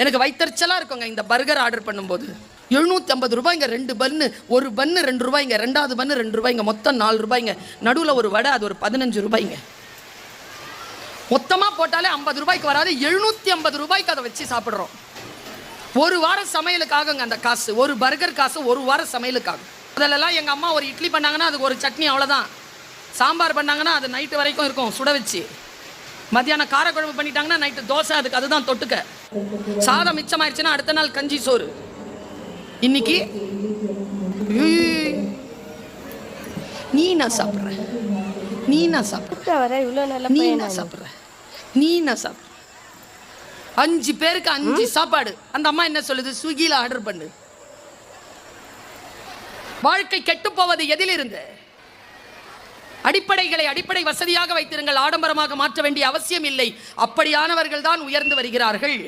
எனக்கு வயிற்றுச்சலாக இருக்குங்க இந்த பர்கர் ஆர்டர் பண்ணும்போது. 750 ரூபாய்ங்க 2 பன்னு, ஒரு பன்னு 2 ரூபாய்ங்க, ரெண்டாவது பன்னு 2 ரூபாய்ங்க, மொத்தம் 4 ரூபாய்ங்க. நடுவில் ஒரு வடை, அது ஒரு 15 ரூபாய்ங்க. மொத்தமாக போட்டாலே 50 ரூபாய்க்கு வராது, 750 ரூபாய்க்கு அதை வச்சு சாப்பிட்றோம். ஒரு வாரம் சமையலுக்காகங்க அந்த காசு, ஒரு பர்கர் காசு ஒரு வாரம் சமையலுக்காகும். அதிலெல்லாம் எங்கள் அம்மா ஒரு இட்லி பண்ணாங்கன்னா அதுக்கு ஒரு சட்னி, அவ்வளோதான். சாம்பார் பண்ணாங்கன்னா அது நைட்டு வரைக்கும் இருக்கும் சுட வச்சு. மத்தியானம் காரக்குழம்பு பண்ணிட்டாங்கன்னா நைட்டு தோசை, அதுக்கு அதுதான் தொட்டுக்க. சாதம் மிச்சமாயிடுச்சுன்னா அடுத்த நாள் கஞ்சி சோறு. இன்னைக்கு நீ நான் சாப்பிட்றேன், நீ நான் சாப்பிட்றேன், நீ நான் சாப்பிட்றேன், நீ நான் சாப்பிட்றேன். 5 பேருக்கு 5 சாப்பாடு. அந்த அம்மா என்ன சொல்லுது? ஸ்விக்கியில் ஆர்டர் பண்ணு. வாழ்க்கை கெட்டு போவது எதிலிருந்து? அடிப்படைகளை அடிப்படை வசதியாக வைத்திருங்கள், ஆடம்பரமாக மாற்ற வேண்டிய அவசியம் இல்லை. அப்படியானவர்கள் தான் உயர்ந்து வருகிறார்கள்.